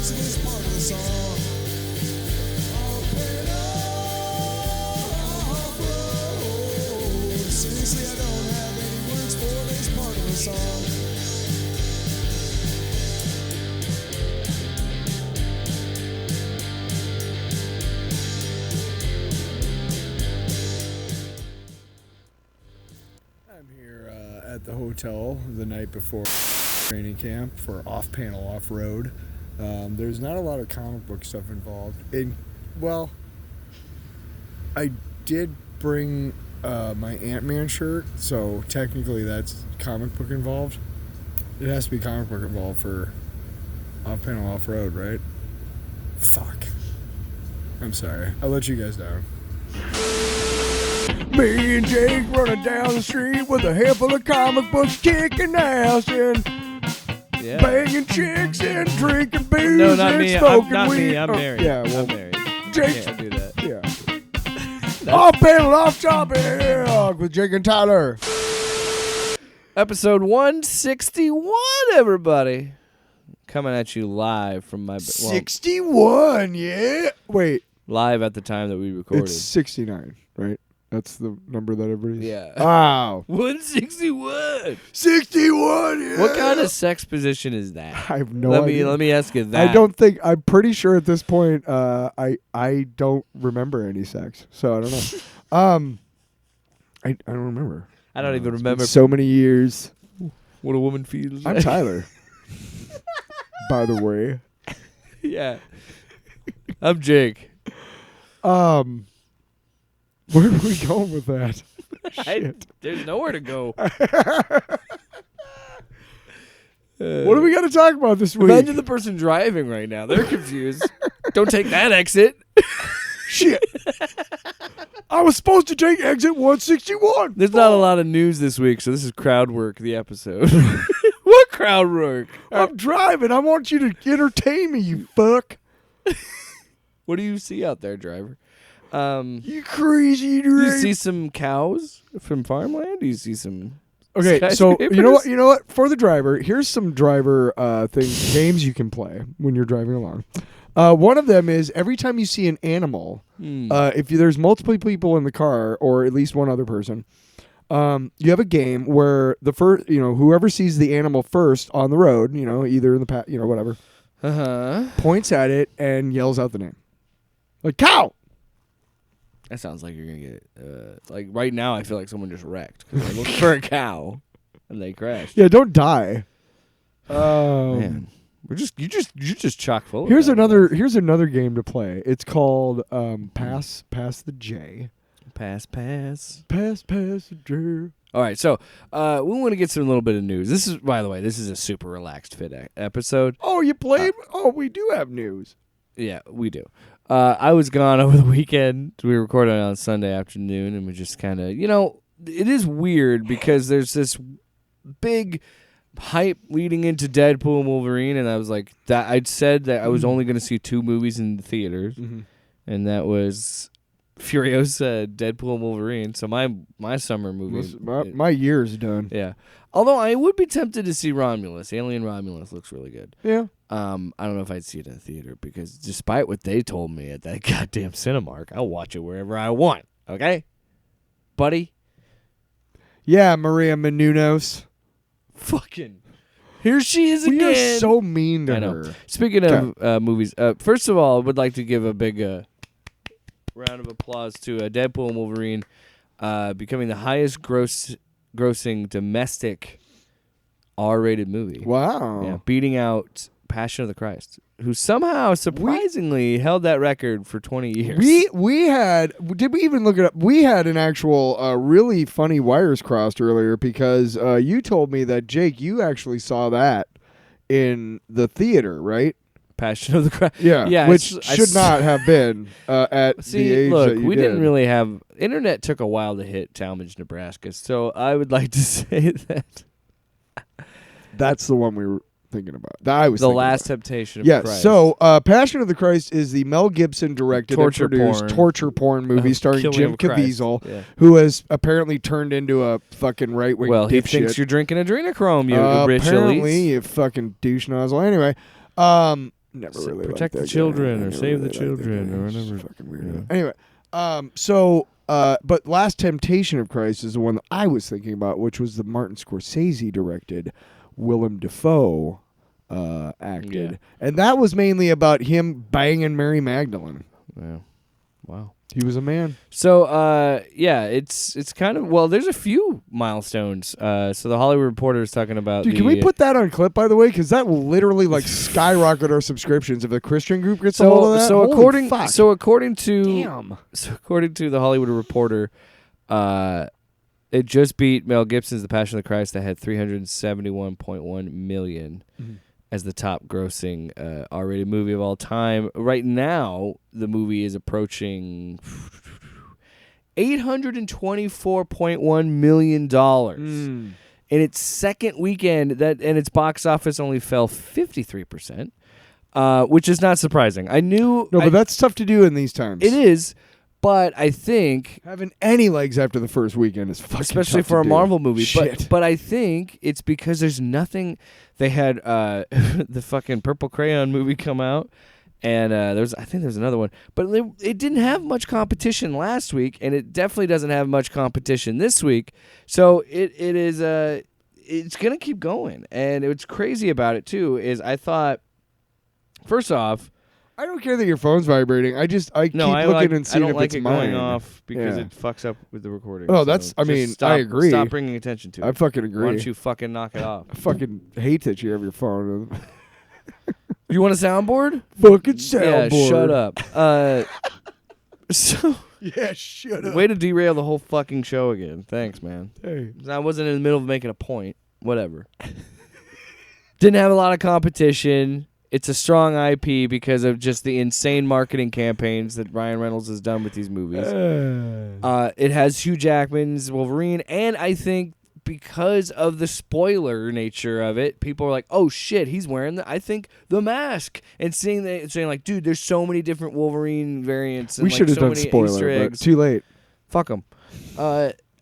I'm here at the hotel the night before training camp for off-panel, off-road. There's not a lot of comic book stuff involved. I did bring my Ant-Man shirt, so technically that's comic book involved. It has to be comic book involved for off-panel, off-road, right? Fuck. I'm sorry. I'll let you guys down. Me and Jake running down the street with a handful of comic books, kicking ass and banging chicks and drinking booze No, not and me. smoking Not weed. me. I'm married. Yeah, well, I'm married. Jake. Can't do that. Yeah. Off panel, off topic with Jake and Tyler. Episode 161, everybody. Coming at you live from my... 61, yeah. Wait. Live at the time that we recorded. It's 69, right? That's the number that everybody's... Yeah. Wow. 161. 61, yeah. What kind of sex position is that? I have no idea. Let me ask you that. I'm pretty sure at this point, I don't remember any sex. So I don't know. I don't remember. I don't even remember. So many years. What a woman feels I'm like. Tyler. By the way. Yeah. I'm Jake. Where are we going with that? Shit. There's nowhere to go. What do we got to talk about this week? Imagine the person driving right now. They're confused. Don't take that exit. Shit. I was supposed to take exit 161. There's not a lot of news this week, so this is crowd work, the episode. What crowd work? I'm driving. I want you to entertain me, you fuck. What do you see out there, driver? You crazy Do you driver. see some cows from farmland? Do you see some... Okay, so skyscrapers? you know what? For the driver, here's some driver games you can play when you're driving along. One of them is every time you see an animal, if there's multiple people in the car or at least one other person, you have a game where the first, whoever sees the animal first on the road, either in the whatever, points at it and yells out the name, like cow. That sounds like you're gonna get like right now. I feel like someone just wrecked because they're looking for a cow and they crashed. Yeah, don't die. Man, you're just chock full. Here's of another game to play. It's called Pass the J. Pass Pass the J. All right, so we want to get to a little bit of news. This is, by the way, this is a super relaxed fit episode. Oh, you played? We do have news. Yeah, we do. I was gone over the weekend. We recorded on Sunday afternoon, and we just kind of, it is weird because there's this big hype leading into Deadpool and Wolverine, and I was like, I'd said that I was only going to see 2 movies in the theaters, and that was Furiosa, Deadpool and Wolverine. So my summer movie, my year's done. Yeah. Although I would be tempted to see Romulus. Alien Romulus looks really good. Yeah. I don't know if I'd see it in a theater because despite what they told me at that goddamn Cinemark, I'll watch it wherever I want. Okay, buddy. Yeah, Maria Menounos. Fucking. Here she is again. We are so mean to I know. her. Speaking of movies, first of all, I would like to give a big round of applause to Deadpool and Wolverine becoming the highest grossing domestic R-rated movie. Wow. Yeah, beating out Passion of the Christ, who somehow surprisingly held that record for 20 years. Did we even look it up? We had an actual really funny wires crossed earlier because you told me that, Jake, you actually saw that in the theater, right? Passion of the Christ. Yeah, which should not have been at the age that you we did. didn't really have... Internet took a while to hit Talmadge, Nebraska, so I would like to say that... That's the one we were thinking about. The Last Temptation of Christ. Yes. So, Passion of the Christ is the Mel Gibson directed and produced torture porn movie starring Jim Caviezel, who has apparently turned into a fucking right wing. Well, he thinks you're drinking adrenochrome, you rich apparently, elites. you fucking douche nozzle. Anyway, Never really protect liked the that children guy. I or never save the really liked that children guy. or He's just whatever. fucking weird. Yeah. Anyway, but Last Temptation of Christ is the one that I was thinking about, which was the Martin Scorsese directed, Willem Dafoe acted, Yeah. and that was mainly about him banging Mary Magdalene. Yeah. Wow. He was a man. So, yeah, it's kind of, well, there's a few milestones. So the Hollywood Reporter is talking about Dude, can we put that on clip, by the way? Because that will literally like skyrocket our subscriptions if the Christian group gets a hold of that. So Holy according fuck. according to Damn. according to the Hollywood Reporter, it just beat Mel Gibson's The Passion of the Christ that had 371.1 million. Mm-hmm. As the top grossing R-rated movie of all time. Right now, the movie is approaching $824.1 million. In its second weekend, and its box office only fell 53%, which is not surprising. I knew... No, but that's tough to do in these times. It is, but I think... Having any legs after the first weekend is fucking especially tough for to a do. Marvel movie. Shit. But I think it's because there's nothing. They had the fucking Purple Crayon movie come out, and I think there's another one, but it didn't have much competition last week, and it definitely doesn't have much competition this week. So it's gonna keep going, and what's crazy about it too is I thought, first off. I don't care that your phone's vibrating. I keep looking and seeing I don't if like it's it mine. going off because Yeah. it fucks up with the recording. Oh, so that's. I just mean, stop, I agree. Stop bringing attention to it. I fucking agree. Why don't you fucking knock it off? I fucking hate that you have your phone. You want a soundboard? Fucking soundboard. Yeah, shut up. So Yeah, shut up. way to derail the whole fucking show again. Thanks, man. Hey. I wasn't in the middle of making a point. Whatever. Didn't have a lot of competition. It's a strong IP because of just the insane marketing campaigns that Ryan Reynolds has done with these movies. It has Hugh Jackman's Wolverine, and I think because of the spoiler nature of it, people are like, "Oh shit, he's wearing the mask," and saying like, "Dude, there's so many different Wolverine variants." And We should have so done many spoiler, Easter but eggs. too late. Fuck them.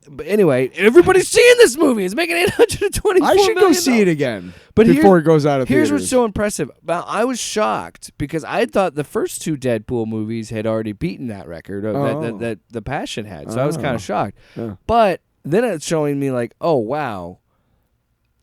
But anyway, everybody's seeing this movie. It's making $824 I should go million. see it again But before it goes out of Here's theaters. what's so impressive. Well, I was shocked because I thought the first two Deadpool movies had already beaten that record that the Passion had. So I was kind of shocked. Yeah. But then it's showing me like, oh wow,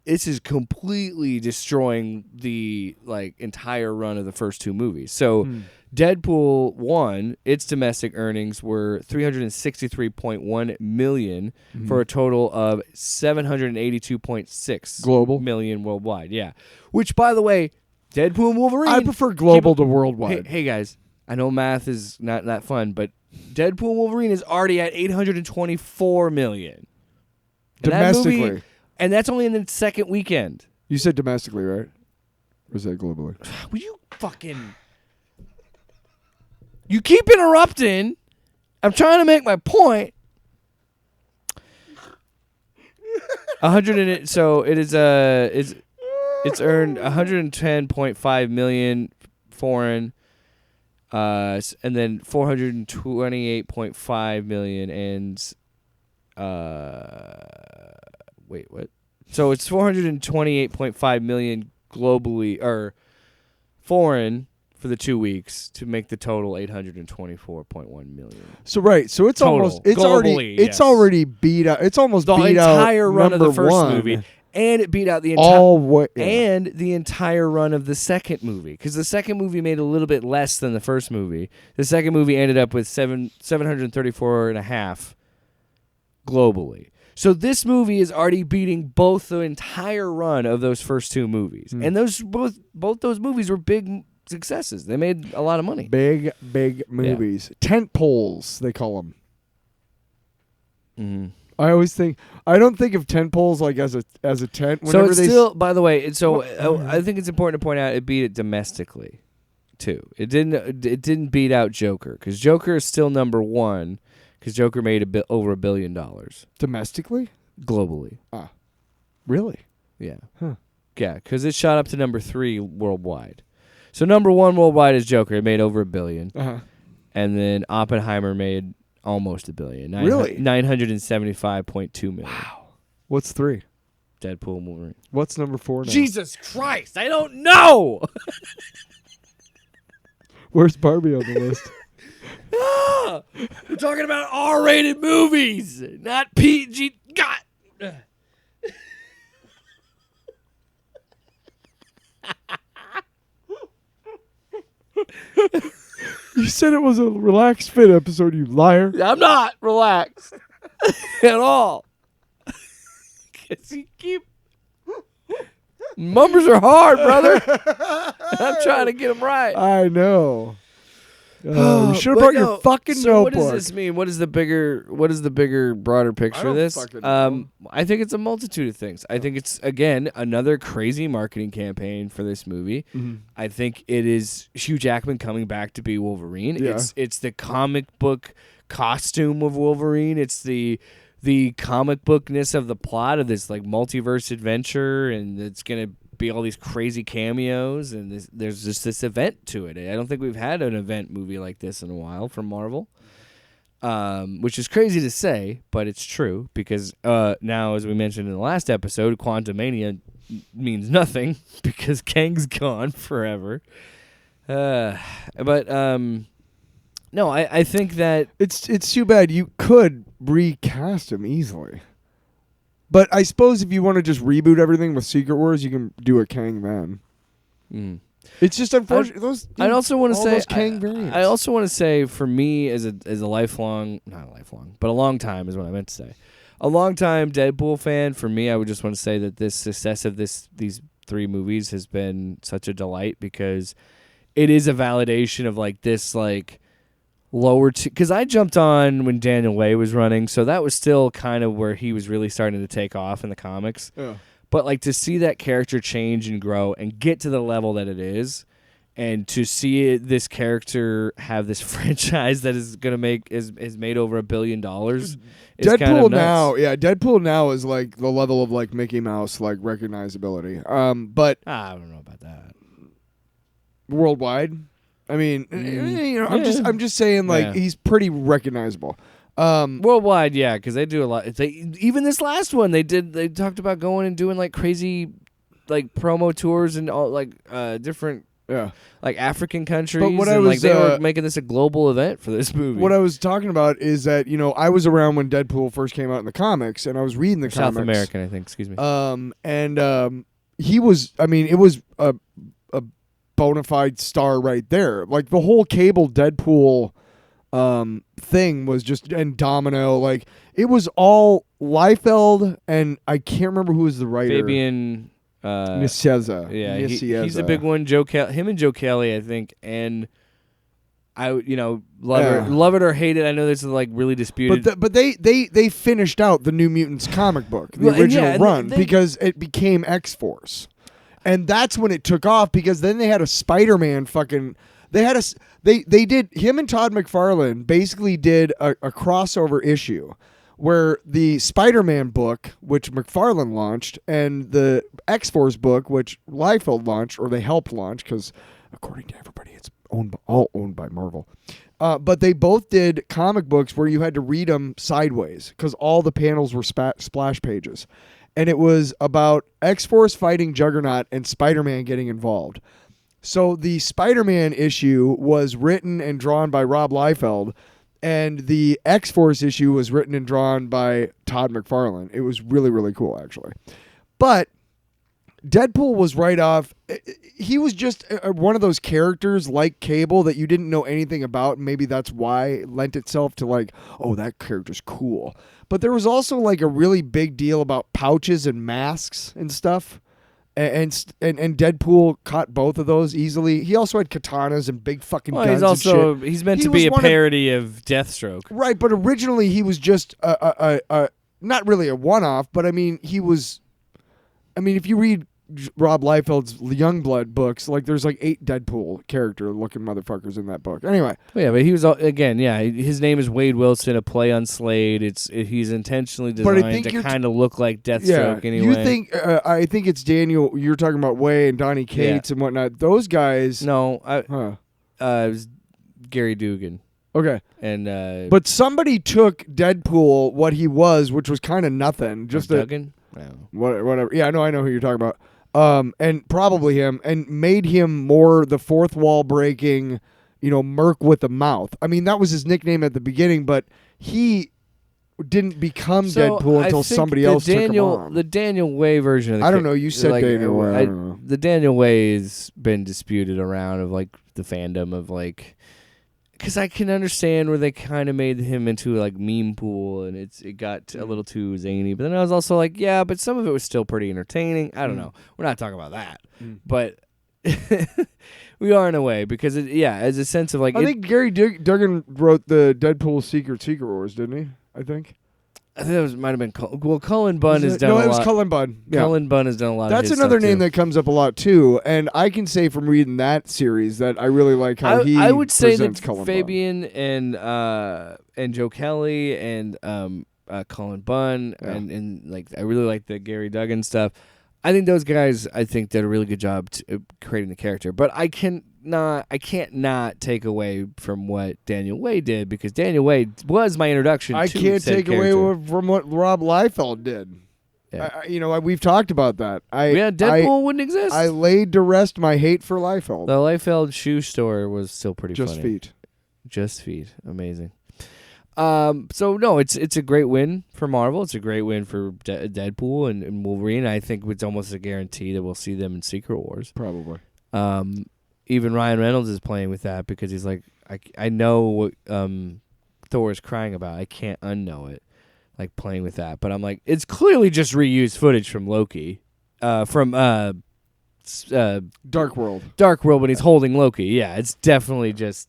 this is completely destroying the entire run of the first two movies. So Deadpool 1, its domestic earnings were $363.1 million for a total of $782.6 Global? million worldwide. Yeah. Which, by the way, Deadpool and Wolverine. I prefer global to worldwide. Hey guys, I know math is not that fun, but Deadpool and Wolverine is already at $824 million. And that Domestically. movie, and that's only in the second weekend. You said domestically, right? Or is that globally? Will you fucking... You keep interrupting. I'm trying to make my point. 100 so it is it's earned 110.5 million foreign and then 428.5 million and wait, what? So it's 428.5 million globally or foreign for the 2 weeks to make the total 824.1 million. So right, so it's Total. almost it's Globally, already beat out. It's almost The beat out entire run of the number first one. movie, and it beat out the Yeah. the entire run of the second movie because the second movie made a little bit less than the first movie. The second movie ended up with 734.5 globally. So this movie is already beating both the entire run of those first two movies, and those both those movies were big successes. They made a lot of money. Big movies. Tent poles, they call them. Mm-hmm. I don't think of tent poles like as a tent. So Whenever it's they still, by the way, I think it's important to point out it beat it domestically, too. It didn't beat out Joker because Joker is still number one because Joker made over $1 billion domestically, globally. Ah, really? Yeah, Huh. Yeah, because it shot up to number 3 worldwide. So number 1 worldwide is Joker. It made over $1 billion, and then Oppenheimer made almost $1 billion. Really? 975.2 million. Wow. What's 3? Deadpool and Wolverine. What's number 4 now? Jesus Christ! I don't know. Where's Barbie on the list? We're talking about R-rated movies, not PG. God. You said it was a relaxed fit episode, you liar. I'm not relaxed at all. Because you keep... Numbers are hard, brother. I'm trying to get them right. I know. You should have brought your fucking so notebook. What does this mean? What is the bigger, broader picture of this? fucking know. I think it's a multitude of things. I think it's, again, another crazy marketing campaign for this movie. Mm-hmm. I think it is Hugh Jackman coming back to be Wolverine. Yeah. It's the comic book costume of Wolverine. It's the comic bookness of the plot of this like multiverse adventure, and it's gonna be all these crazy cameos, and there's just this event to it. I don't think we've had an event movie like this in a while from Marvel, which is crazy to say, but it's true because now, as we mentioned in the last episode, Quantumania means nothing because Kang's gone forever. No, I think that It's too bad. You could recast him easily. But I suppose if you want to just reboot everything with Secret Wars, you can do a Kang then. Mm. It's just unfortunate. I also want to say those Kang variants. I also want to say for me as a lifelong, not lifelong, but a long time is what I meant to say. A long time Deadpool fan. For me, I would just want to say that this success of these 3 movies has been such a delight because it is a validation of like this like lower because I jumped on when Daniel Way was running, so that was still kind of where he was really starting to take off in the comics. Yeah. But like to see that character change and grow and get to the level that it is, and to see this character have this franchise that is gonna make is made over $1 billion. Is Deadpool kind of nuts. now, yeah, Deadpool now is like the level of like Mickey Mouse like recognizability. But I don't know about that. worldwide, I mean, you know, I'm just saying like Yeah. he's pretty recognizable. Worldwide, yeah, because they do a lot. Even this last one, they talked about going and doing like crazy, like promo tours and all like different, like African countries. But what and, I was, like they were making this a global event for this movie. What I was talking about is that I was around when Deadpool first came out in the comics, and I was reading the South comics. American, I think. Excuse me. He was. I mean, it was a bona fide star right there. Like the whole Cable Deadpool thing was just, and Domino, like it was all Liefeld, and I can't remember who was the writer. Fabian Nicieza. Yeah, Nicieza. he's a big one. Him and Joe Kelly, I think, and I love it or hate it. I know this is like really disputed. But they finished out the New Mutants comic book, the original run, because it became X-Force. And that's when it took off, because then they had a Spider-Man fucking... They did... Him and Todd McFarlane basically did a crossover issue where the Spider-Man book, which McFarlane launched, and the X-Force book, which Liefeld launched, or they helped launch, because according to everybody, it's all owned by Marvel. But they both did comic books where you had to read them sideways, because all the panels were splash pages. And it was about X-Force fighting Juggernaut and Spider-Man getting involved. So the Spider-Man issue was written and drawn by Rob Liefeld, and the X-Force issue was written and drawn by Todd McFarlane. It was really, really cool, actually. But Deadpool was right off. He was just one of those characters like Cable that you didn't know anything about, and maybe that's why it lent itself to like, oh, that character's cool. But there was also like a really big deal about pouches and masks and stuff. And Deadpool caught both of those easily. He also had katanas and big fucking guns and shit. He's meant to be a parody of Deathstroke. Right, but originally he was just not really a one-off, but I mean, he was... I mean, if you read Rob Liefeld's Youngblood books, like there's like 8 Deadpool character-looking motherfuckers in that book. Anyway. Yeah, but he was, again, his name is Wade Wilson, a play on Slade. He's intentionally designed to kind of look like Deathstroke anyway. You think, I think it's Daniel, you're talking about Way and Donnie Cates and whatnot. Those guys... No, it was Gary Dugan. Okay. And but somebody took Deadpool, what he was, which was kind of nothing. Just Duggan? Whatever. Yeah, I know who you're talking about. And probably him, and made him more the fourth wall breaking, Merc with the mouth. I mean, that was his nickname at the beginning, but he didn't become Deadpool until somebody else took him on. The Daniel Way version of the I don't know. You said Daniel Way. I don't know. The Daniel Way has been disputed around of like the fandom of like, because I can understand where they kind of made him into like meme pool and it got a little too zany. But then I was also like, yeah, but some of it was still pretty entertaining. I don't know. We're not talking about that, but we are in a way because as a sense of like. I think Gary Duggan wrote the Deadpool Secret Wars, didn't he? I think that might have been Cullen Bunn has done a lot. No, it was Cullen Bunn. Yeah. Cullen Bunn has done a lot. That's of his another stuff name too. that comes up a lot too, and I can say from reading that series that I really like how I would say that Cullen Fabian Bunn. and Joe Kelly and Cullen Bunn and like I really like the Gary Duggan stuff. I think those guys did a really good job creating the character, but I can't not take away from what Daniel Way did because Daniel Way was my introduction. I to can't said take character. away from what Rob Liefeld did. Yeah. We've talked about that. Deadpool wouldn't exist. I laid to rest my hate for Liefeld. The Liefeld shoe store was still pretty Just funny. feet. Just feet. Amazing. So no, it's a great win for Marvel. It's a great win for Deadpool and Wolverine. I think it's almost a guarantee that we'll see them in Secret Wars. Probably. Even Ryan Reynolds is playing with that because he's like, I know what Thor is crying about. I can't unknow it. Like playing with that, but I'm like, it's clearly just reused footage from Loki, from Dark World. Dark World when he's holding Loki. Yeah, it's definitely just.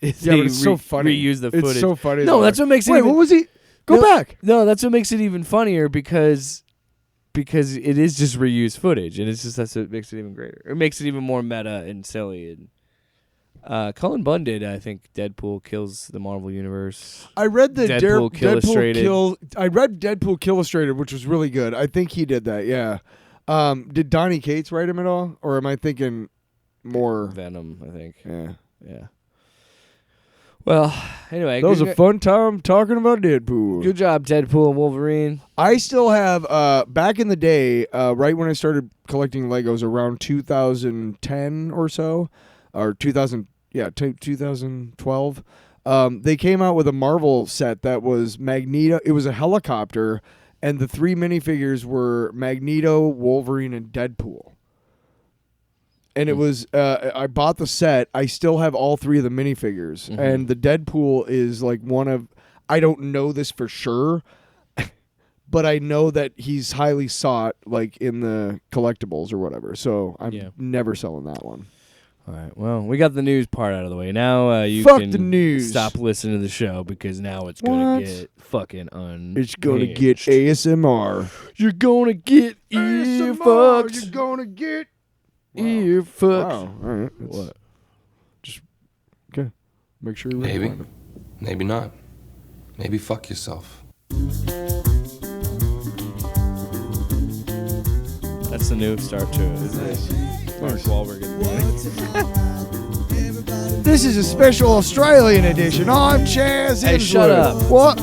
But it's so funny. Reuse the footage. It's so funny. No, that's what makes it. Wait, what was he? Go back. No, that's what makes it even funnier because it is just reused footage, and that's what makes it even greater. It makes it even more meta and silly. And Cullen Bunn did, I think, Deadpool kills the Marvel universe. I read the Deadpool Illustrated. I read Deadpool Illustrated, which was really good. I think he did that. Yeah. Did Donnie Cates write him at all, or am I thinking more Venom? I think. Yeah. Well, anyway, that was a fun time talking about Deadpool. Good job, Deadpool and Wolverine. I still have back in the day, right when I started collecting Legos, around 2010 or so, or 2012. They came out with a Marvel set that was Magneto. It was a helicopter, and the 3 minifigures were Magneto, Wolverine, and Deadpool. And it was, I bought the set. I still have all 3 of the minifigures. Mm-hmm. And the Deadpool is like one of, I don't know this for sure, but I know that he's highly sought like in the collectibles or whatever. So I'm never selling that one. All right. Well, we got the news part out of the way. Now you Fuck can the news. Stop listening to the show because now it's going to get fucking It's going to get ASMR. You're going to get ear fucked. You're going to get ear fucked. Wow. All right. What? Just, okay. Make sure you're Maybe. Maybe not. Maybe fuck yourself. That's the new start to it, isn't it? Mark Wahlberg. This is a special Australian edition. I'm Chaz. Hey, shut up. What?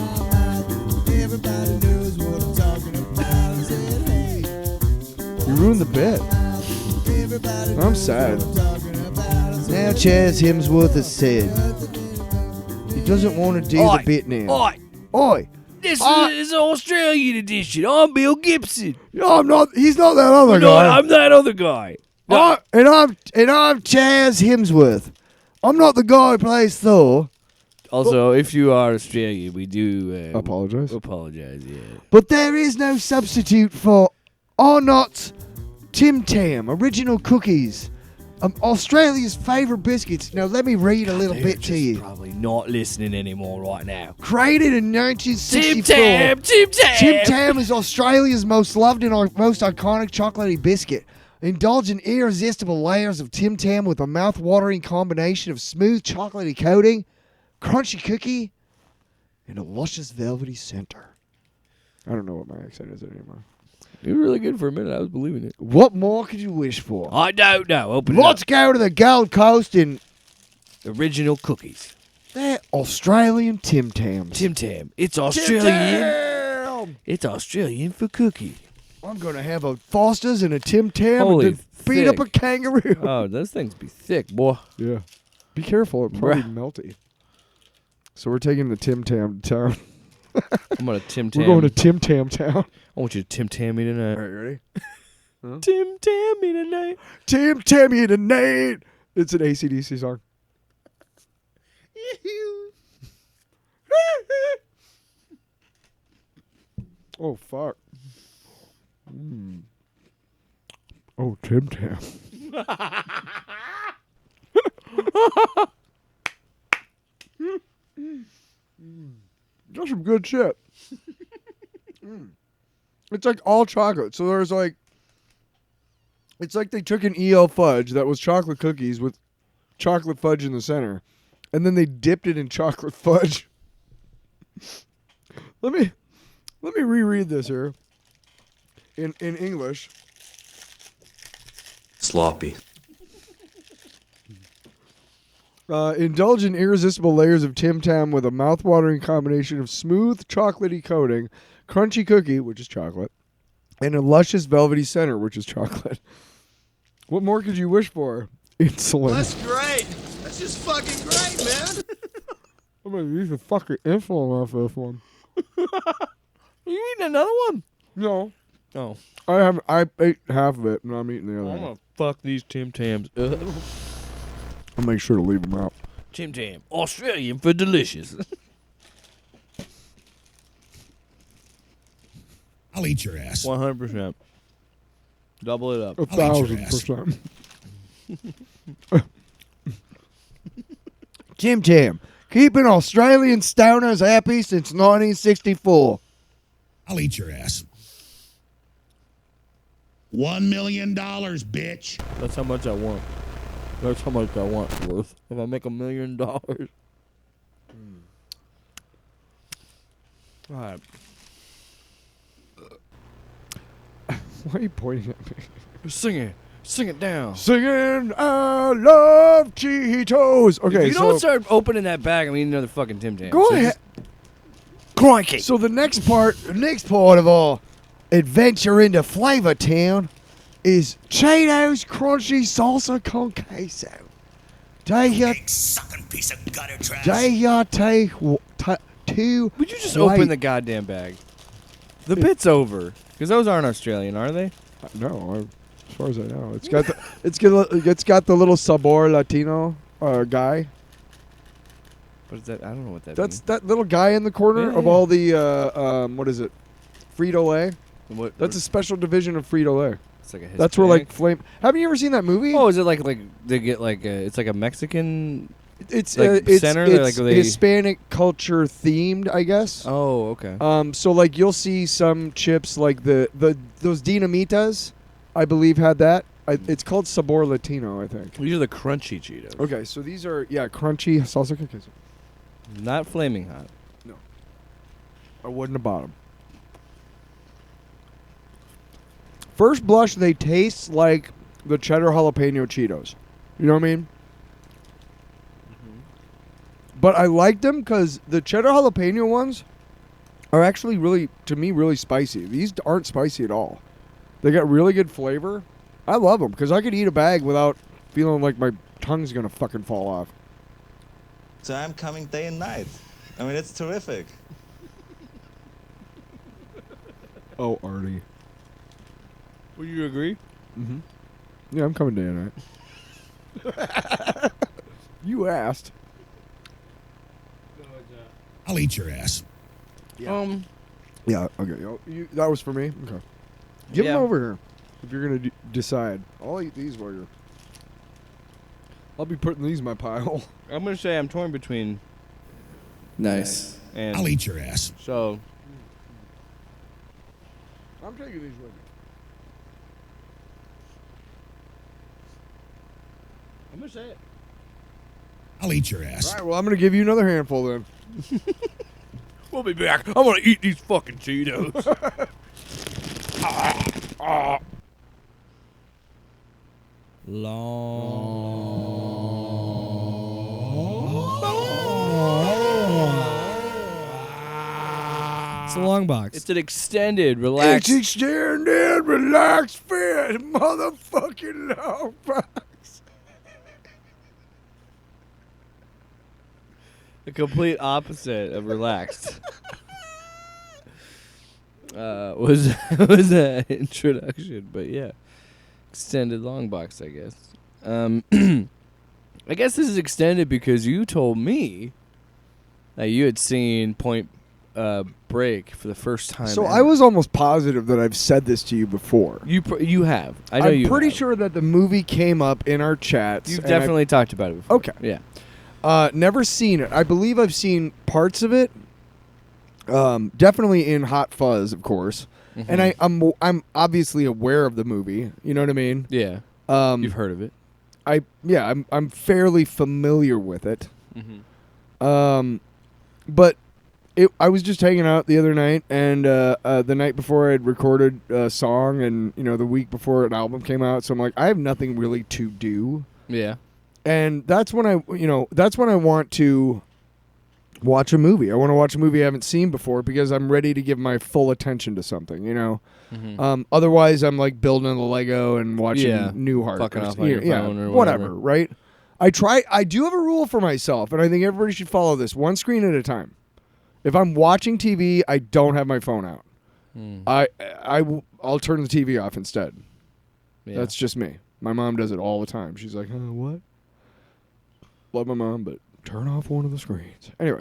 You ruined the bit. I'm sad. Now Chaz Hemsworth has said he doesn't want to do the bit now. Oi! This is an Australian edition. I'm Bill Gibson. No, I'm not. He's not that other guy. No, I'm that other guy. No. And I'm Chaz Hemsworth. I'm not the guy who plays Thor. Also, if you are Australian, we do apologize. Apologize, yeah. But there is no substitute for Arnott's Tim Tam original cookies. Australia's favourite biscuits. Now let me read a little bit to you. Probably not listening anymore right now. Created in 1964. Tim Tam! Tim Tam is Australia's most loved and most iconic chocolatey biscuit. Indulge in irresistible layers of Tim Tam with a mouth-watering combination of smooth chocolatey coating, crunchy cookie, and a luscious velvety center. I don't know what my accent is anymore. You were really good for a minute. I was believing it. What more could you wish for? I don't know. Let's go to the Gold Coast and original cookies. They're Australian Tim Tams. Tim Tam. It's Australian. It's Australian for cookie. I'm going to have a Foster's and a Tim Tam Holy and beat up a kangaroo. Oh, those things be thick, boy. Yeah. Be careful, it's probably Bruh. melty. So we're taking the Tim Tam to town. I'm gonna Tim Tam. We're going to Tim Tam town. I want you to Tim Tam me tonight. All right, ready? Tim Tam me tonight. Tim Tammy tonight. It's an AC/DC song. Oh, fuck. Oh, Tim Tam. That's some good shit. It's like all chocolate. So there's like, it's like they took an EL fudge that was chocolate cookies with chocolate fudge in the center, and then they dipped it in chocolate fudge. Let me reread this here in English. Sloppy. Indulge in irresistible layers of Tim Tam with a mouth-watering combination of smooth, chocolatey coating, crunchy cookie, which is chocolate, and a luscious, velvety center, which is chocolate. What more could you wish for? Insulin. That's great. That's just fucking great, man. I'm gonna use the fucking insulin off this one. You eating another one? No, Oh. I ate half of it, and I'm eating the other. I'm one. gonna fuck these Tim Tams up. I'll make sure to leave them out. Tim Tam, Australian for delicious. I'll eat your ass. 100%. Double it up. 1,000%. Tim Tam, keeping Australian stoners happy since 1964. I'll eat your ass. $1 million, bitch. That's how much I want. That's how much I want worth. If I make $1 million. All right. Why are you pointing at me? Sing it. Sing it down. Singing, I love Cheetos. Okay, If you so don't start opening that bag, I'm eating another fucking Tim Tam. go So ahead. Crikey. So the next part of our adventure into Flavor Town is Cheetos Crunchy Salsa con Queso. Sucking piece of gutter trash. Two. Would you just white- open the goddamn bag? The bit's over. Because those aren't Australian, are they? No, as far as I know, it's got the it's got the little Sabor Latino guy. What is that? I don't know what that That's that little guy in the corner Yeah, of yeah. all the what is it? Frito-Lay. means. What, That's a special division of Frito-Lay. it's like a That's where like Hispanic- flame. Haven't you ever seen that movie? Oh, is it like they get like it's like a Mexican? it's like it's, center, it's like they- Hispanic culture themed, I guess. Oh, okay. So like you'll see some chips like the those Dinamitas, I believe had that. It's called Sabor Latino, I think. These are the crunchy Cheetos. Okay, so these are crunchy salsa con queso. Not flaming hot. I wouldn't have bought them. First blush, they taste like the cheddar jalapeno Cheetos. You know what I mean? But I like them because the cheddar jalapeno ones are actually really, to me, really spicy. These aren't spicy at all. They got really good flavor. I love them because I could eat a bag without feeling like my tongue's going to fucking fall off. So I'm coming day and night. I mean, it's terrific. Oh, Artie. Would you agree? Mm-hmm. Yeah, I'm coming day and night. You asked. I'll eat your ass. Yeah. Yeah, okay. That was for me? Okay. Give Yeah. them over here if you're going to decide. I'll eat these while you're... I'll be putting these in my pile. I'm gonna say I'm torn between. Nice. And I'll eat your ass. so I'm taking these with me. I'm gonna say it. I'll eat your ass. All right, well, I'm going to give you another handful then. We'll be back. I want to eat these fucking Cheetos. It's a long box. It's an extended, relaxed. It's extended, relaxed fit, motherfucking long box. The complete opposite of relaxed. Was that introduction? But yeah, extended long box, I guess. I guess this is extended because you told me that you had seen Point Break for the first time. So ever. I was almost positive that I've said this to you before. You have. I know I'm you. pretty have. sure that the movie came up in our chats. You've and definitely talked about it before. Okay. Yeah. Never seen it. I believe I've seen parts of it. Definitely in Hot Fuzz, of course. Mm-hmm. And I'm obviously aware of the movie. You know what I mean? Yeah. You've heard of it. I'm fairly familiar with it. Mm-hmm. But I was just hanging out the other night, and the night before I'd recorded a song, and the week before an album came out. So I'm like, I have nothing really to do. Yeah. And that's when I want to watch a movie. I want to watch a movie I haven't seen before because I'm ready to give my full attention to something, Mm-hmm. Otherwise, I'm like building a Lego and watching Newhart. Fucking off or, on your phone or whatever, whatever. right? I do have a rule for myself, and I think everybody should follow this: one screen at a time. If I'm watching TV, I don't have my phone out. I'll turn the TV off instead. Yeah. That's just me. My mom does it all the time. She's like, what? Love my mom, but turn off one of the screens. Anyway,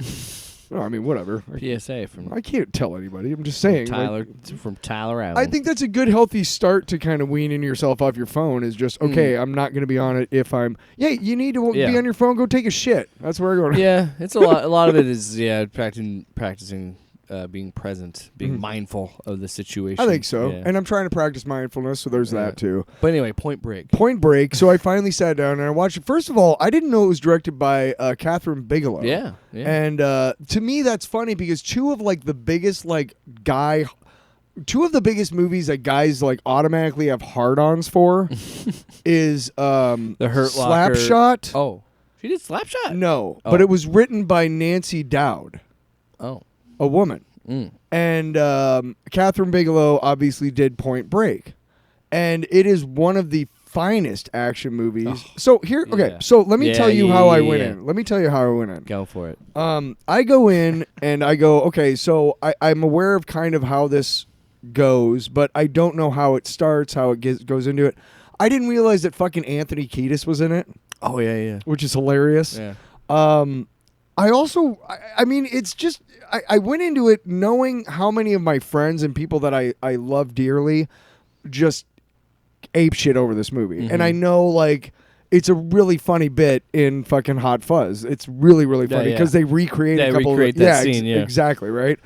no, I mean, whatever. PSA from I can't tell anybody. I'm just saying. Tyler from Tyler Allen. I think that's a good, healthy start to kind of weaning yourself off your phone. Is just okay. I'm not going to be on it if I'm. Yeah, you need to be on your phone. Go take a shit. That's where I go. Yeah, it's a lot. A lot of it is practicing being present, being mindful of the situation. I think so. Yeah. And I'm trying to practice mindfulness, so there's that too. But anyway, Point Break. Point Break. So I finally sat down and I watched it. First of all, I didn't know it was directed by Catherine Bigelow. Yeah. And to me, that's funny because two of the biggest movies that guys automatically have hard-ons for is The Hurt Locker. Slapshot. Oh, she did Slapshot? No, but it was written by Nancy Dowd. Oh. A woman. And Catherine Bigelow obviously did Point Break. And it is one of the finest action movies. So here, okay, Yeah. so let me tell you how I went yeah. in. Let me tell you how I went in. Go for it. I go in and I go, okay, so I'm aware of kind of how this goes, but I don't know how it starts, how it goes into it. I didn't realize that fucking Anthony Kiedis was in it. Oh, yeah. Which is hilarious. Yeah. I also, I mean, it's just, I went into it knowing how many of my friends and people that I love dearly just ape shit over this movie. Mm-hmm. And I know, it's a really funny bit in fucking Hot Fuzz. It's really, really funny because they recreate a couple recreate of that scene, yeah. Exactly, right?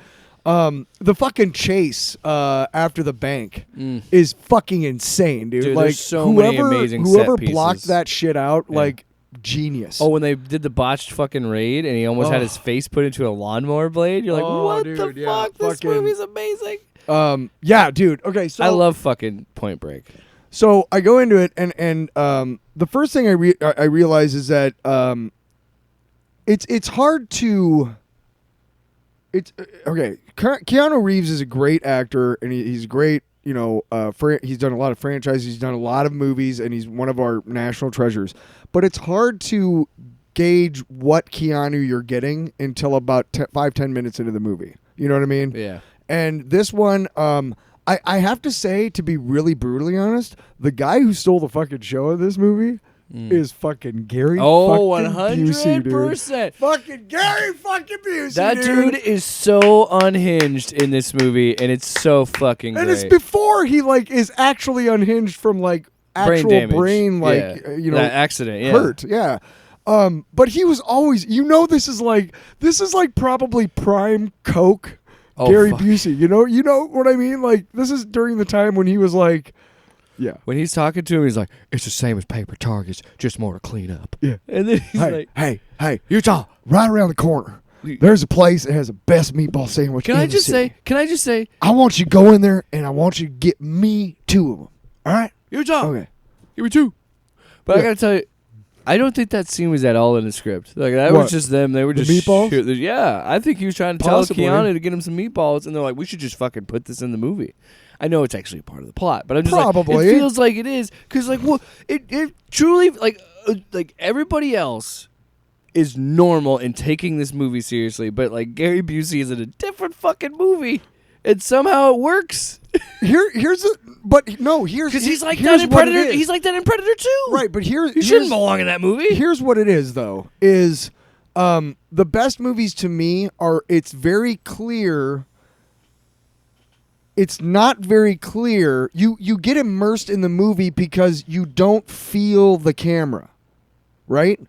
The fucking chase after the bank is fucking insane, dude. Dude, there's so many amazing set whoever pieces. blocked that shit out, genius. Oh, when they did the botched fucking raid and he almost had his face put into a lawnmower blade, you're like, what dude, the fuck? This fucking- movie's amazing. Yeah, dude. Okay, so I love fucking Point Break. So I go into it, and the first thing I realize is that it's hard to. It's okay. Keanu Reeves is a great actor, and he's great. He's done a lot of franchises, he's done a lot of movies, and he's one of our national treasures. But it's hard to gauge what Keanu you're getting until about 5-10 minutes into the movie. You know what I mean? Yeah. And this one, I have to say, to be really brutally honest, the guy who stole the fucking show of this movie is fucking Gary fucking Busey, dude. 100%. Fucking Gary fucking Busey, That dude is so unhinged in this movie, and it's so fucking and great. it's before he is actually unhinged from actual damage. brain Yeah. That accident, yeah. hurt. Yeah. But he was always, this is probably prime coke. Oh, Gary fuck. Busey, you know what I mean? This is during the time when he was yeah. When he's talking to him, he's like, it's the same as paper targets, just more to clean up. Yeah. And then he's like, hey, Utah, right around the corner. There's a place that has the best meatball sandwich. Can I just say, I want you to go in there and I want you to get me 2 of them. All right? Utah, Okay. give me 2. But I Yeah. gotta tell you, I don't think that scene was at all in the script. That What? was just them. They were The just meatballs? Yeah, I think he was trying to Possibly. tell Keanu to get him some meatballs, and they're like, "We should just fucking put this in the movie." I know it's actually a part of the plot, but I'm just Probably. it feels like it is because it truly like everybody else is normal in taking this movie seriously, but like Gary Busey is in a different fucking movie, and somehow it works. Here's Because he's like that here's in what it Predator. is. He's like that in Predator 2. Right, but He here's shouldn't belong in that movie. Here's what it is, though: is the best movies to me are. It's very clear. It's not very clear. You get immersed in the movie because you don't feel the camera, right?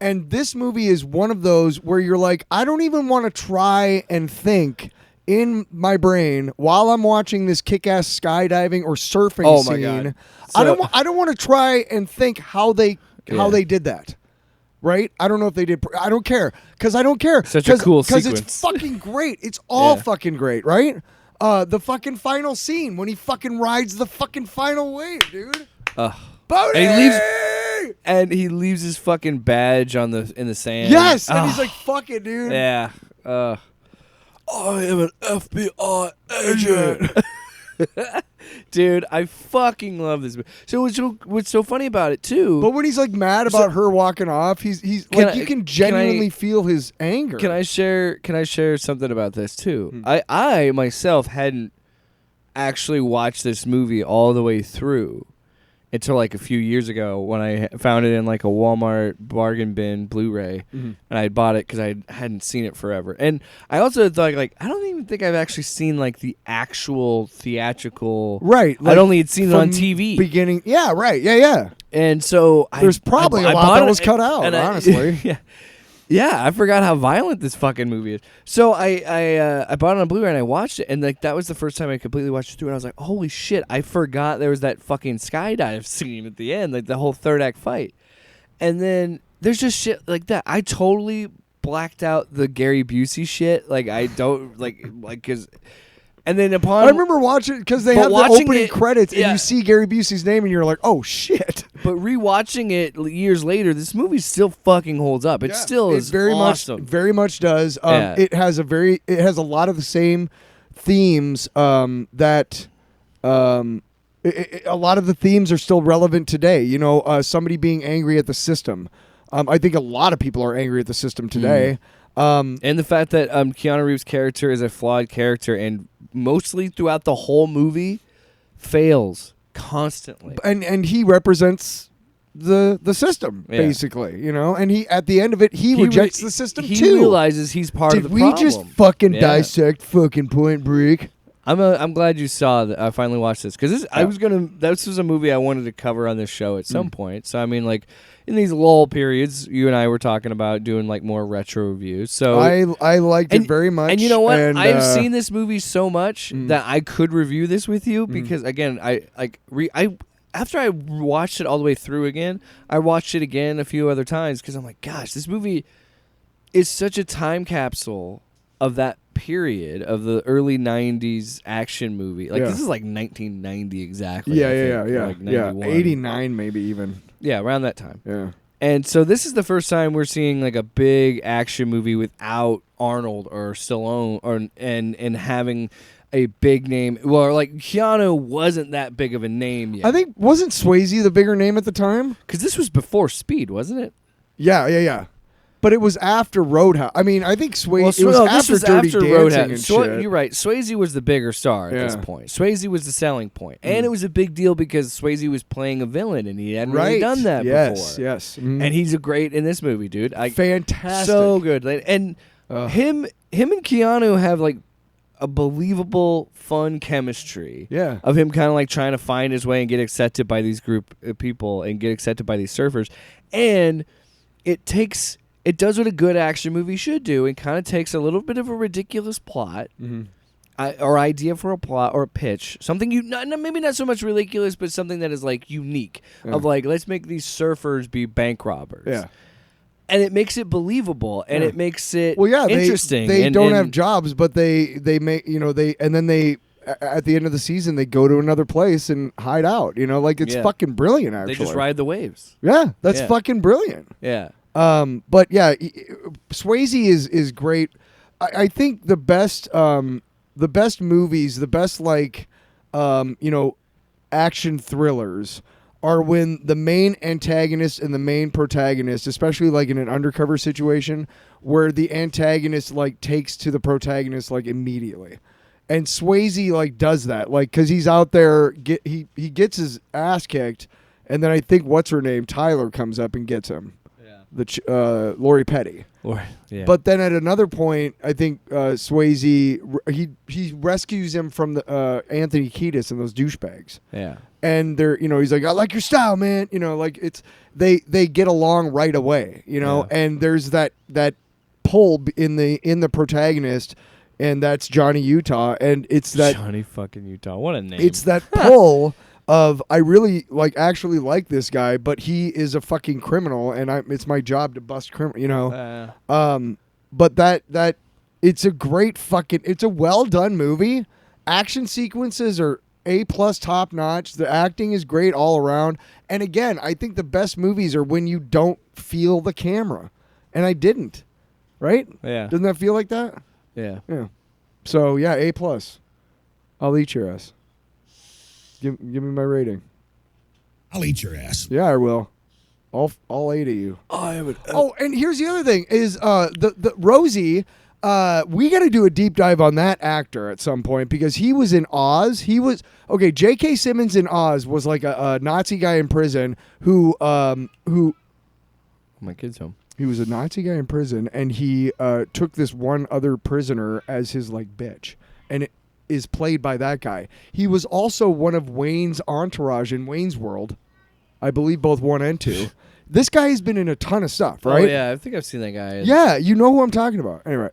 And this movie is one of those where you're like, I don't even want to try and think in my brain while I'm watching this kick-ass skydiving or surfing Oh my scene. God. I don't want to try and think how they did that. Right? I don't know if they did. I don't care because I don't care. Such a cool because sequence. it's fucking great. It's all Yeah. fucking great, right? The fucking final scene when he fucking rides the fucking final wave, dude. Bodhi! And he leaves his fucking badge in the sand. Yes, and he's like, "Fuck it, dude." Yeah. I am an FBI agent. Dude, I fucking love this movie. So what's so funny about it too? But when he's like mad about her walking off, he's like, you can genuinely feel his anger. Can I share something about this too? Hmm. I myself hadn't actually watched this movie all the way through until like a few years ago when I found it in like a Walmart bargain bin Blu-ray, and I bought it because I hadn't seen it forever. And I also thought like I don't even think I've actually seen like the actual theatrical. Right, I'd like, only had seen it on from TV. Beginning, yeah, right, yeah. And so There's probably a lot bought that it, was cut out, and honestly. Yeah, I forgot how violent this fucking movie is. So I bought it on Blu-ray and I watched it, and like that was the first time I completely watched it through, and I was like, holy shit, I forgot there was that fucking skydive scene at the end, like the whole third act fight. And then there's just shit like that. I totally blacked out the Gary Busey shit. Like I don't like because. And then upon I remember watching because they But have the watching opening it- credits, and yeah. you see Gary Busey's name, and you're like, "Oh shit!" but rewatching it years later, this movie still fucking holds up. It Yeah, still it is very awesome. very much does. Yeah. It has a lot of the same themes that a lot of the themes are still relevant today. You know, somebody being angry at the system. I think a lot of people are angry at the system today. And the fact that Keanu Reeves' character is a flawed character and mostly throughout the whole movie fails constantly. And he represents the system, Yeah. basically, you know, and he at the end of it he rejects the system he too. realizes he's part of Did the we problem. just fucking Yeah. dissect fucking Point Break? I'm glad you saw that. I finally watched this because this was a movie I wanted to cover on this show at some point. So I mean, like in these lull periods, you and I were talking about doing like more retro reviews. So I liked it very much. And you know what? and, I've seen this movie so much that I could review this with you because again, after I watched it all the way through again, I watched it again a few other times because I'm like, gosh, this movie is such a time capsule of that period of the early 90s action movie. Like this is like 1990 exactly. I think, or like 91. 89 maybe even. Yeah, around that time. Yeah. And so this is the first time we're seeing like a big action movie without Arnold or Stallone and having a big name. Well, like Keanu wasn't that big of a name yet. I think wasn't Swayze the bigger name at the time? Because this was before Speed, wasn't it? Yeah. But it was after Roadhouse. I mean, I think Swayze. Well, it was this after was Dirty after Dancing Roadhouse. and So shit. you're right. Swayze was the bigger star at this Yeah. point. Swayze was the selling point. And it was a big deal because Swayze was playing a villain and he hadn't really done that before. Yes. And he's a great in this movie, dude. Fantastic. So good. And him and Keanu have like a believable, fun chemistry. Yeah. Of him kind of like trying to find his way and get accepted by these group of people and get accepted by these surfers. And it does what a good action movie should do and kind of takes a little bit of a ridiculous plot or idea for a plot or a pitch. Something maybe not so much ridiculous, but something that is like unique. Of like, let's make these surfers be bank robbers. Yeah. And it makes it believable and it makes it interesting. They and, don't and have jobs, but they make and then they at the end of the season they go to another place and hide out. You know, like it's Yeah. fucking brilliant. Actually, They just ride the waves. Yeah, that's Yeah. fucking brilliant. Yeah. But yeah, Swayze is great. I think the best movies, the best action thrillers are when the main antagonist and the main protagonist, especially like in an undercover situation, where the antagonist like takes to the protagonist like immediately. And Swayze like does that, like, because he's out there, he gets his ass kicked, and then I think what's her name, Tyler, comes up and gets him. The Lori Petty. Yeah. But then at another point, I think Swayze he rescues him from the Anthony Kiedis and those douchebags. Yeah. And they're, he's like, I like your style, man. Like it's they get along right away. And there's that pull in the protagonist, and that's Johnny Utah, and it's that Johnny fucking Utah. What a name. It's that pull of I really actually like this guy, but he is a fucking criminal, and it's my job to bust criminal. But that it's a great it's a well done movie. Action sequences are A+ top notch. The acting is great all around. And again, I think the best movies are when you don't feel the camera, and I didn't. Right? Yeah. Doesn't that feel like that? Yeah. Yeah. So yeah, A+. I'll eat your ass. Give me my rating. I'll eat your ass. Yeah, I will. All 8 of you. I would. Oh, and here's the other thing: is the Rosie. We got to do a deep dive on that actor at some point, because he was in Oz. He was J.K. Simmons in Oz was like a Nazi guy in prison who. My kid's home. He was a Nazi guy in prison, and he took this one other prisoner as his bitch, and it is played by that guy. He was also one of Wayne's entourage in Wayne's World, I believe, both 1 and 2. This guy has been in a ton of stuff, right? Oh yeah, I think I've seen that guy. Yeah, you know who I'm talking about. Anyway,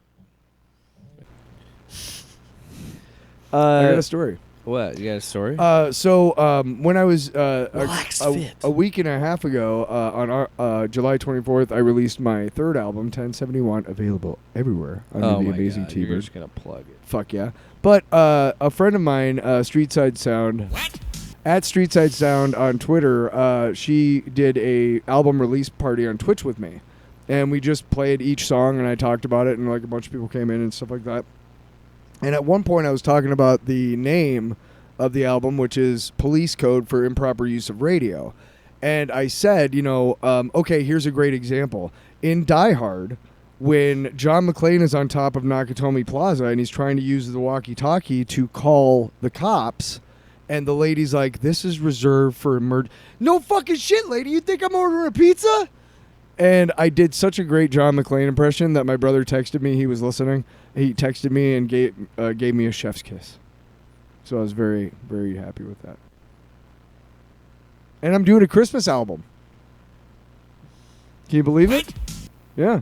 I got a story. What? You got a story? So when I was Relax fit. a week and a half ago, on July 24th, I released my third album, 1071, available everywhere under oh the my amazing God, you're T-Bird. just gonna plug it. Fuck yeah. But a friend of mine, Streetside Sound, at Streetside Sound on Twitter, she did a album release party on Twitch with me. And we just played each song, and I talked about it, and a bunch of people came in and stuff like that. And at one point I was talking about the name of the album, which is Police Code for Improper Use of Radio. And I said, okay, here's a great example. In Die Hard, when John McClane is on top of Nakatomi Plaza and he's trying to use the walkie-talkie to call the cops, and the lady's like, this is reserved for murder. No fucking shit, lady. You think I'm ordering a pizza? And I did such a great John McClane impression that my brother texted me. He was listening. He texted me and gave me a chef's kiss. So I was very, very happy with that. And I'm doing a Christmas album. Can you believe it? Yeah.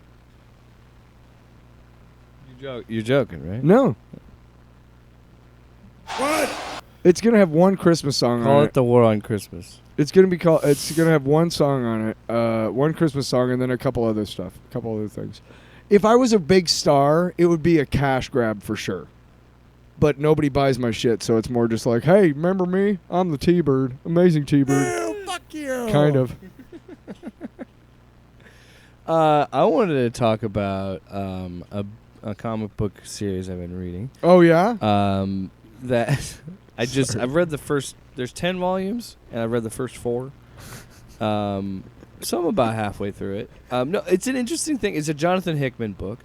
You're joking, right? No. What? It's gonna have one Christmas song Call on it the War on Christmas. It's gonna be called. It's gonna have one song on it, one Christmas song, and then a couple other stuff, a couple other things. If I was a big star, it would be a cash grab for sure. But nobody buys my shit, so it's more just like, hey, remember me? I'm the T-Bird, amazing T-Bird. Fuck you. Kind of. I wanted to talk about a comic book series I've been reading. Oh yeah. That I've read the first. There's 10 volumes, and I've read the first 4. So I'm about halfway through it. No, it's an interesting thing. It's a Jonathan Hickman book.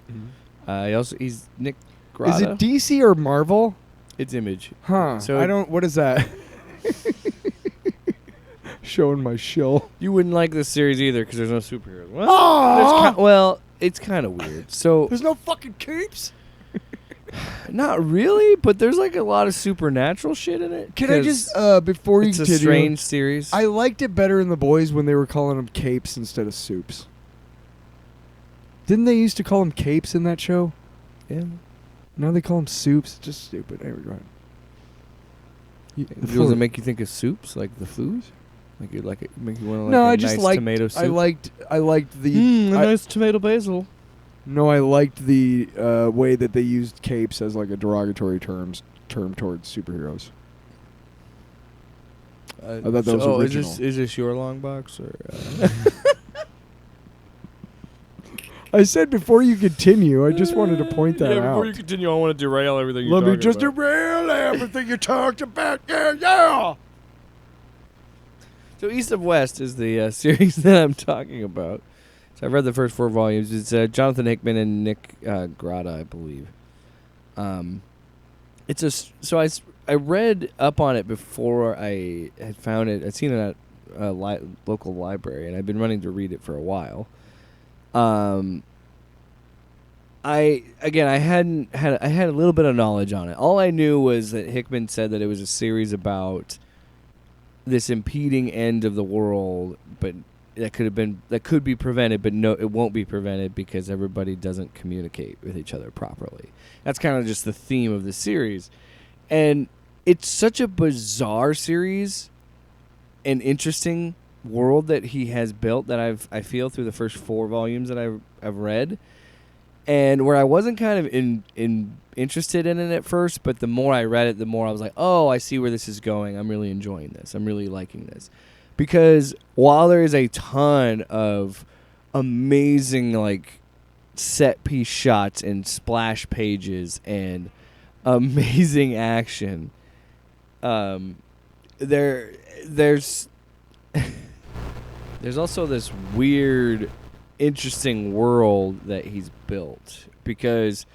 Mm-hmm. He's Nick Grotta. Is it DC or Marvel? It's Image. Huh. So I don't. What is that? Showing my shill. You wouldn't like this series either because there's no superheroes. Aww! Well, it's kind of weird. So there's no fucking capes. Not really, but there's a lot of supernatural shit in it. Can I just before you it's continue? a strange series. I liked it better in The Boys when they were calling them capes instead of soups. Didn't they used to call them capes in that show? Yeah. Now they call them soups. Just stupid. Anyway, go ahead. Does it make you think of soups, like the food? Make you make you want to no, a I just nice liked tomato soup? I liked the nice tomato basil. No, I liked the way that they used capes as a derogatory term towards superheroes. I thought that was original. Is this your long box or? I said before you continue, I just wanted to point that out. Before you continue, I want to derail everything. Let me just derail everything you talked about. Yeah. So East of West is the series that I'm talking about. So I've read the first 4 volumes. It's Jonathan Hickman and Nick Grotta, I believe. I read up on it before I had found it. I'd seen it at a local library, and I've been running to read it for a while. I had a little bit of knowledge on it. All I knew was that Hickman said that it was a series about this impeding end of the world, but that could be prevented, but no, it won't be prevented because everybody doesn't communicate with each other properly. That's kind of just the theme of the series, and it's such a bizarre series, an interesting world that he has built that I feel through the first 4 volumes that I've read. And where I wasn't kind of interested in it at first, but the more I read it, the more I was like, oh, I see where this is going. I'm really enjoying this. I'm really liking this. Because while there is a ton of amazing, like, set piece shots and splash pages and amazing action, there's also this weird, interesting world that he's built, because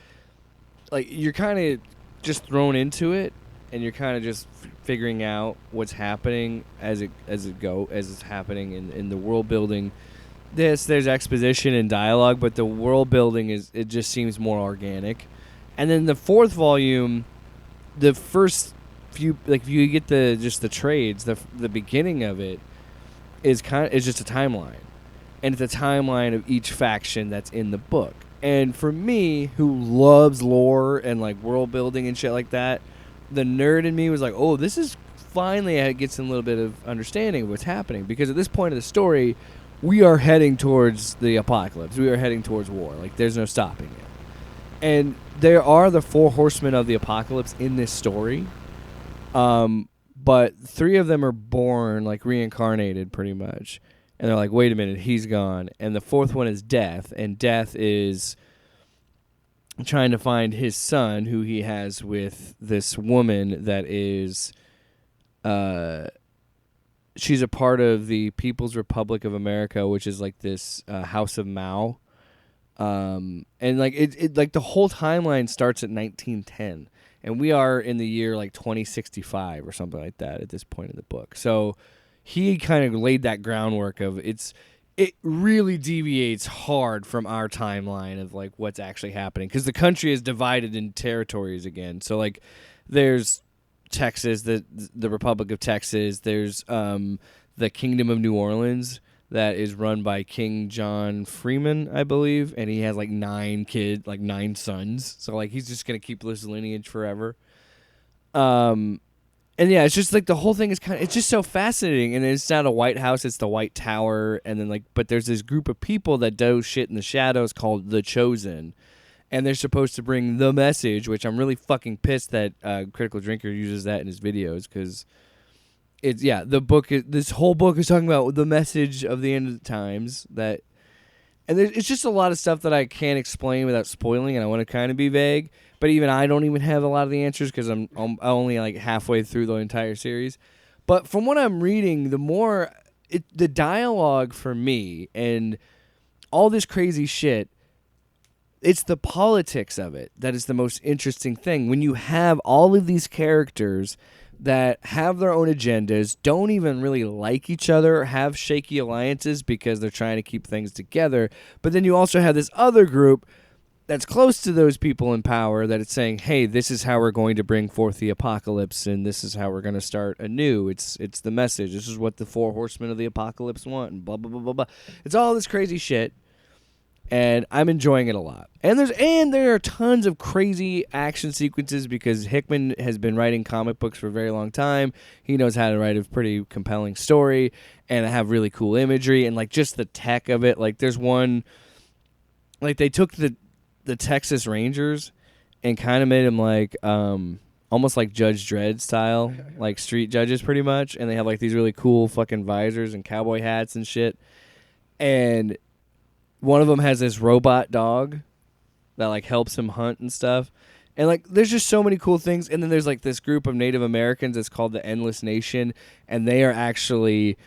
like you're kind of just thrown into it and you're kind of just figuring out what's happening as it's happening in the world building. There's exposition and dialogue, but the world building it just seems more organic. And then the 4th volume, the first few, like if you get the trades, the beginning of it is just a timeline. And it's a timeline of each faction that's in the book. And for me, who loves lore and like world building and shit like that, the nerd in me was like, oh, this is finally it gets a little bit of understanding of what's happening. Because at this point of the story, we are heading towards the apocalypse. We are heading towards war. Like, there's no stopping it. And there are the 4 horsemen of the apocalypse in this story. But 3 of them are born, like, reincarnated pretty much. And they're like, wait a minute, he's gone. And the 4th one is Death. And Death is trying to find his son, who he has with this woman that is... she's a part of the People's Republic of America, which is like this House of Mao. And like it like the whole timeline starts at 1910. And we are in the year like 2065 or something like that at this point in the book. So... he kind of laid that groundwork of it really deviates hard from our timeline of like what's actually happening, because the country is divided in territories again. So like there's Texas, the Republic of Texas, there's the Kingdom of New Orleans that is run by King John Freeman, I believe, and he has like 9 sons. So like he's just going to keep this lineage forever. And yeah, it's just like the whole thing is it's just so fascinating. And it's not a White House, it's the White Tower. And then but there's this group of people that do shit in the shadows called the Chosen. And they're supposed to bring the message, which I'm really fucking pissed that Critical Drinker uses that in his videos. Because this whole book is talking about the message of the end of the times. And it's just a lot of stuff that I can't explain without spoiling. And I want to kind of be vague. But even I don't even have a lot of the answers because I'm only like halfway through the entire series. But from what I'm reading, the dialogue for me and all this crazy shit, it's the politics of it that is the most interesting thing. When you have all of these characters that have their own agendas, don't even really like each other, have shaky alliances because they're trying to keep things together. But then you also have this other group that's close to those people in power that it's saying, hey, this is how we're going to bring forth the apocalypse, and this is how we're going to start anew. It's the message. This is what the 4 horsemen of the apocalypse want, and blah, blah, blah, blah, blah. It's all this crazy shit, and I'm enjoying it a lot. And there are tons of crazy action sequences because Hickman has been writing comic books for a very long time. He knows how to write a pretty compelling story and have really cool imagery, and like just the tech of it. Like there's one, like they took the Texas Rangers and kind of made them like almost like Judge Dredd style, like street judges pretty much, and they have like these really cool fucking visors and cowboy hats and shit. And one of them has this robot dog that like helps him hunt and stuff. And like there's just so many cool things. And then there's like this group of Native Americans that's called the Endless Nation, and they are actually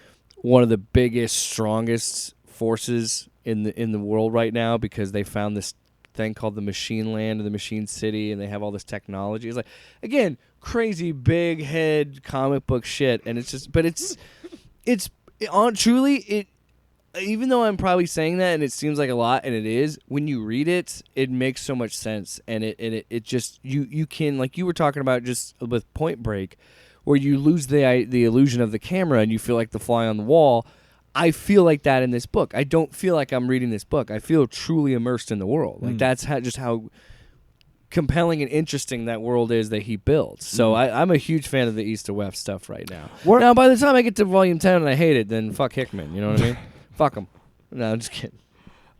one of the biggest, strongest forces in the world right now because they found this thing called the Machine Land or the Machine City, and they have all this technology. It's like, again, crazy big head comic book shit, and it's just, but it's truly it. Even though I'm probably saying that and it seems like a lot, and it is, when you read it, it makes so much sense, and it just you can, like you were talking about just with Point Break, where you lose the illusion of the camera and you feel like the fly on the wall. I feel like that in this book. I don't feel like I'm reading this book. I feel truly immersed in the world. Like that's how compelling and interesting that world is that he builds. So I'm a huge fan of the East to West stuff right now. Now, by the time I get to volume 10 and I hate it, then fuck Hickman. You know what I mean? Fuck him. No, I'm just kidding.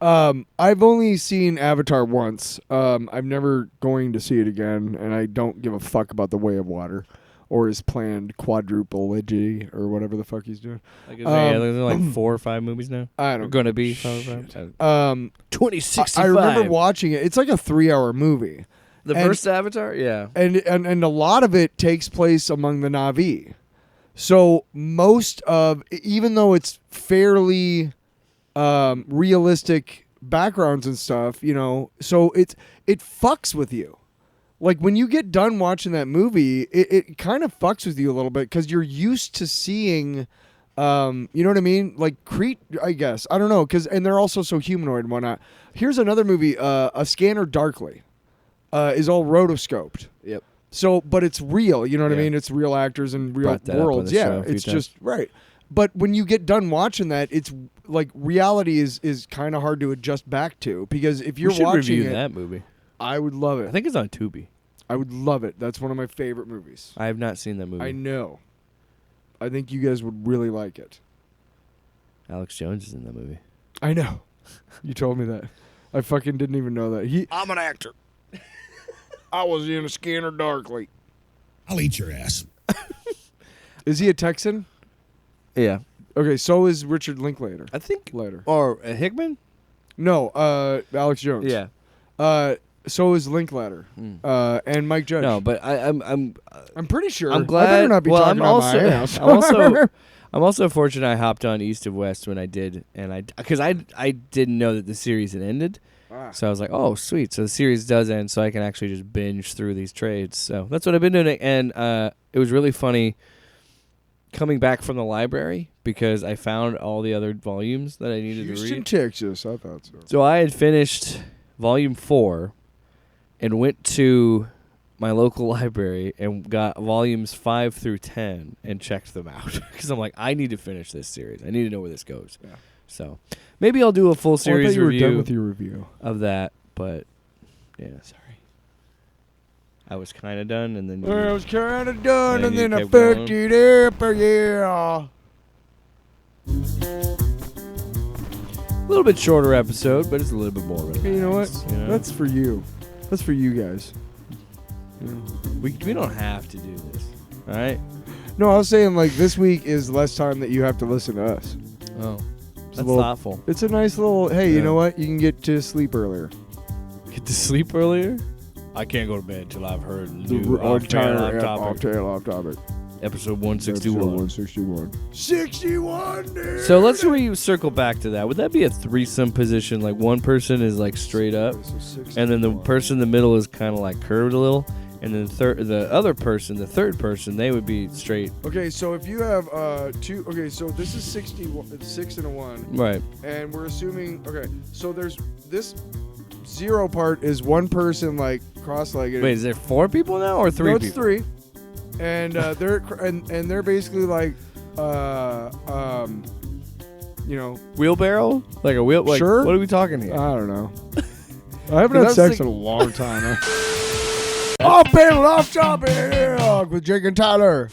I've only seen Avatar once. I'm never going to see it again, and I don't give a fuck about The Way of Water or his planned quadruplegy or whatever the fuck he's doing. There's like 4 or 5 movies now. I don't. Going to be 2065. I remember watching it. It's like a 3-hour movie. The first Avatar, yeah, and a lot of it takes place among the Na'vi. So most of, even though it's fairly realistic backgrounds and stuff, you know, so it fucks with you. Like when you get done watching that movie, it kind of fucks with you a little bit because you're used to seeing, you know what I mean? Like Crete, I guess. I don't know, and they're also so humanoid and whatnot. Here's another movie, A Scanner Darkly, is all rotoscoped. Yep. So, but it's real, you know what I mean? It's real actors and real worlds. Yeah, it's just right. But when you get done watching that, it's like reality is kind of hard to adjust back to because if you're watching review that movie, I would love it. I think it's on Tubi. I would love it. That's one of my favorite movies. I have not seen that movie. I know. I think you guys would really like it. Alex Jones is in that movie. I know. You told me that. I fucking didn't even know that. I'm an actor. I was in A Scanner Darkly. I'll eat your ass. Is he a Texan? Yeah. Okay, so is Richard Linklater. I think. Later. Or Hickman? No, Alex Jones. Yeah. So is Linklater. And Mike Judge. No, but I'm pretty sure. I'm glad. I better not be talking about my ass. I'm also fortunate I hopped on East of West when I did, and because I didn't know that the series had ended. So I was like, oh, sweet. So the series does end, so I can actually just binge through these trades. So that's what I've been doing. And it was really funny coming back from the library because I found all the other volumes that I needed to read. Houston, Texas. I thought so. So I had finished volume 4 and went to my local library and got volumes 5 through 10 and checked them out because I'm like, I need to finish this series. I need to know where this goes. Yeah. So maybe I'll do a full series I thought you review, were done with your review of that, but yeah, sorry. I was kind of done, and then I was kind of done, and then I kept fucked going. it up. Yeah. A little bit shorter episode, but it's a little bit more relevant. You know what? You know? That's for you. That's for you guys. Yeah. We don't have to do this, all right? No, I was saying like this week is less time that you have to listen to us. Oh, that's a little, thoughtful. It's a nice little. Hey, you know what? You can get to sleep earlier. Get to sleep earlier? I can't go to bed until I've heard new off topic. off topic. Episode 161. 61. Dude. So let's circle back to that. Would that be a threesome position? Like one person is like straight up, and then the person in the middle is kind of like curved a little, and then the other person, the third person, they would be straight. Okay, so if you have two. Okay, so this is 61, 6 and a 1. Right. And we're assuming. Okay, so there's this 0 part is one person like cross-legged. Wait, is there 4 people now or 3 no, people? it's 3. And they're basically like, you know, wheelbarrow, like a wheel. Like, sure. What are we talking here? I don't know. I haven't had sex in a long time. Off panel, off topic with Jake and Tyler.